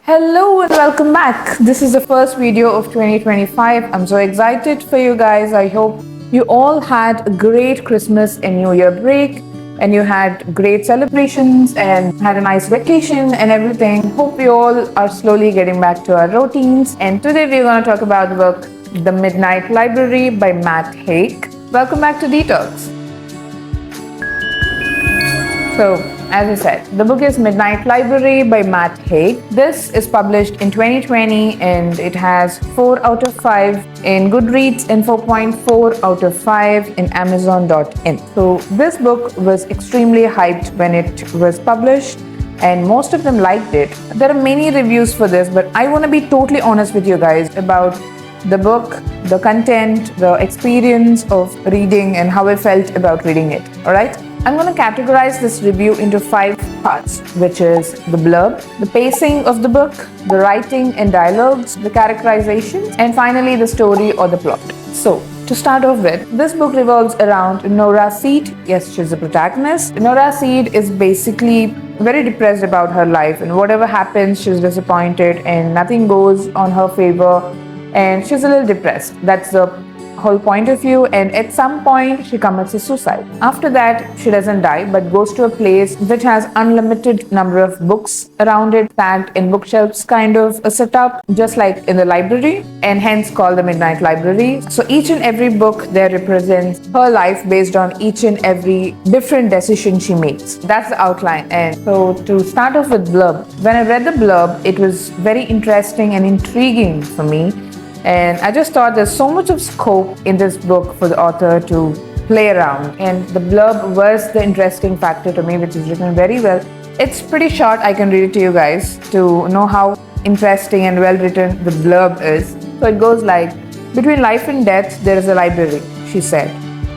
Hello and welcome back. This is the first video of 2025. I'm so excited for you guys. I hope you all had a great Christmas and New Year break and you had great celebrations and had a nice vacation and everything. Hope we all are slowly getting back to our routines. And today we're going to talk about the book The Midnight Library by Matt Haig. Welcome back to Deetalks. So, as I said, the book is Midnight Library by Matt Haig. This is published in 2020 and it has 4 out of 5 in Goodreads and 4.4 out of 5 in Amazon.in. So, this book was extremely hyped when it was published and most of them liked it. There are many reviews for this, but I want to be totally honest with you guys about the book, the content, the experience of reading and how I felt about reading it. Alright? I'm going to categorize this review into 5 parts, which is the blurb, the pacing of the book, the writing and dialogues, the characterizations, and finally the story or the plot. So, to start off with, this book revolves around Nora Seed. Yes, she's the protagonist. Nora Seed is basically very depressed about her life, and whatever happens, she's disappointed and nothing goes on her favor, and she's a little depressed. That's the whole point of view, and at some point she commits a suicide. After that, she doesn't die but goes to a place which has unlimited number of books around it, packed in bookshelves, kind of a setup just like in the library, and hence called the Midnight Library. So each and every book there represents her life based on each and every different decision she makes. That's the outline. And so to start off with blurb, when I read the blurb, it was very interesting and intriguing for me. And I just thought there's so much of scope in this book for the author to play around. And the blurb was the interesting factor to me, which is written very well. It's pretty short. I can read it to you guys to know how interesting and well written the blurb is. So it goes like, between life and death, there is a library, she said.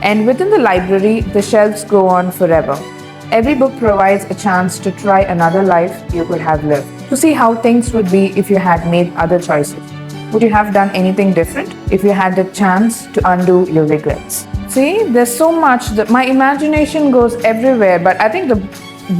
And within the library, the shelves go on forever. Every book provides a chance to try another life you could have lived, to see how things would be if you had made other choices. Would you have done anything different if you had the chance to undo your regrets? See, there's so much that my imagination goes everywhere, but I think the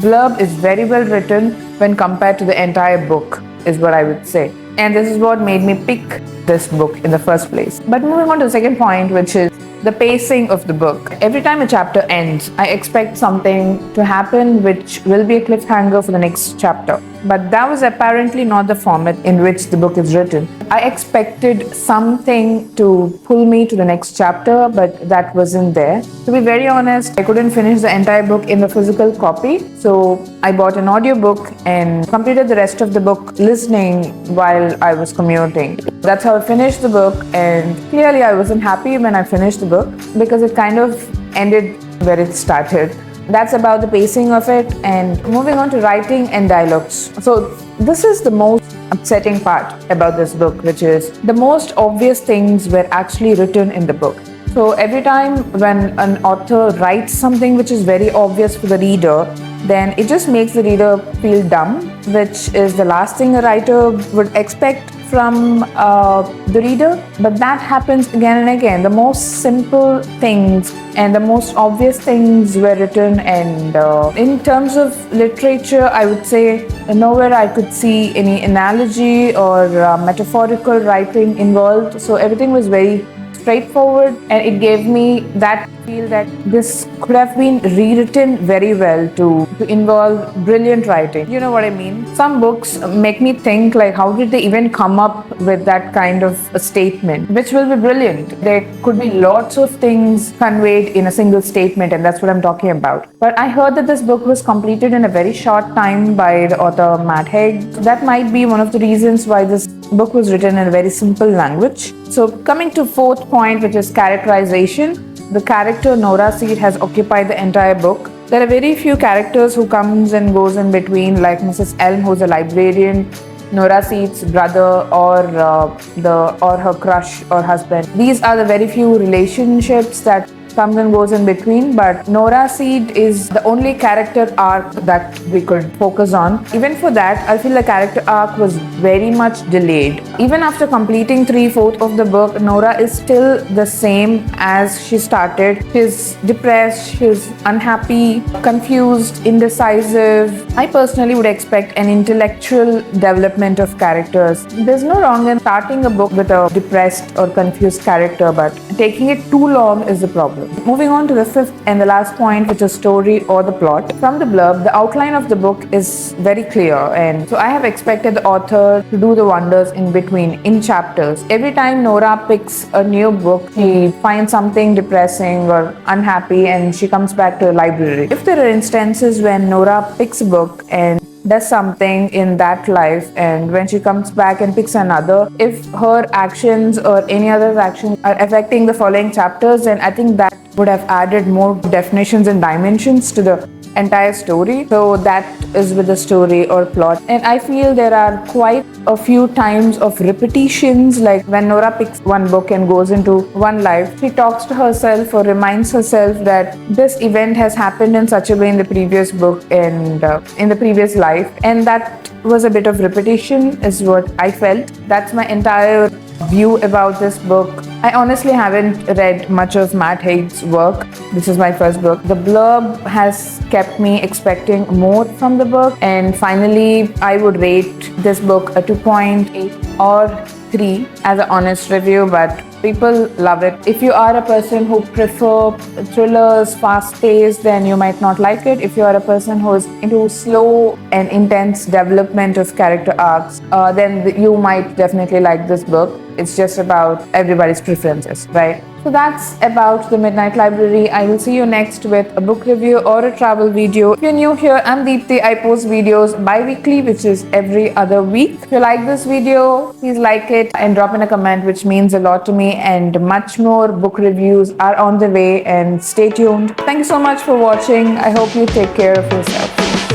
blurb is very well written when compared to the entire book, is what I would say. And this is what made me pick this book in the first place. But moving on to the second point, which is the pacing of the book. Every time a chapter ends, I expect something to happen which will be a cliffhanger for the next chapter. But that was apparently not the format in which the book is written. I expected something to pull me to the next chapter, but that wasn't there. To be very honest, I couldn't finish the entire book in the physical copy, so I bought an audiobook and completed the rest of the book listening while I was commuting. That's how I finished the book, and clearly I wasn't happy when I finished the book because it kind of ended where it started. That's about the pacing of it. And moving on to writing and dialogues. So this is the most upsetting part about this book, which is the most obvious things were actually written in the book. So every time when an author writes something which is very obvious for the reader, then it just makes the reader feel dumb, which is the last thing a writer would expect from the reader. But that happens again and again. The most simple things and the most obvious things were written, and in terms of literature, I would say nowhere I could see any analogy or metaphorical writing involved. So everything was very straightforward, and it gave me that feel that this could have been rewritten very well to involve brilliant writing. You know what I mean? Some books make me think like, how did they even come up with that kind of a statement, which will be brilliant. There could be lots of things conveyed in a single statement, and that's what I'm talking about. But I heard that this book was completed in a very short time by the author Matt Haig. That might be one of the reasons why this book was written in a very simple language. So coming to fourth point, which is characterization. The character Nora Seed has occupied the entire book. There are very few characters who comes and goes in between, like Mrs. Elm, who's a librarian, Nora Seed's brother, or her crush or husband. These are the very few relationships that comes and goes in between, but Nora Seed is the only character arc that we could focus on. Even for that, I feel the character arc was very much delayed. Even after completing 3/4 of the book, Nora is still the same as she started. She's depressed, she's unhappy, confused, indecisive. I personally would expect an intellectual development of characters. There's no wrong in starting a book with a depressed or confused character, but taking it too long is the problem. Moving on to the fifth and the last point, which is story or the plot. From the blurb, the outline of the book is very clear, and so I have expected the author to do the wonders in between, in chapters. Every time Nora picks a new book, she finds something depressing or unhappy and she comes back to the library. If there are instances when Nora picks a book and does something in that life, and when she comes back and picks another, if her actions or any other actions are affecting the following chapters, then I think that would have added more definitions and dimensions to the entire story. So that is with the story or plot. And I feel there are quite a few times of repetitions, like when Nora picks one book and goes into one life, she talks to herself or reminds herself that this event has happened in such a way in the previous book and in the previous life, and that was a bit of repetition is what I felt. That's my entire view about this book. I honestly haven't read much of Matt Haig's work. This is my first book. The blurb has kept me expecting more from the book, and finally I would rate this book a 2.8 or 3 as an honest review, but people love it. If you are a person who prefer thrillers, fast-paced, then you might not like it. If you are a person who is into slow and intense development of character arcs, then you might definitely like this book. It's just about everybody's preferences, right? So that's about the Midnight Library. I will see you next with a book review or a travel video. If you're new here, I'm Deepti. I post videos bi-weekly, which is every other week. If you like this video, please like it and drop in a comment, which means a lot to me, and much more book reviews are on the way, and stay tuned. Thank you so much for watching. I hope you take care of yourself.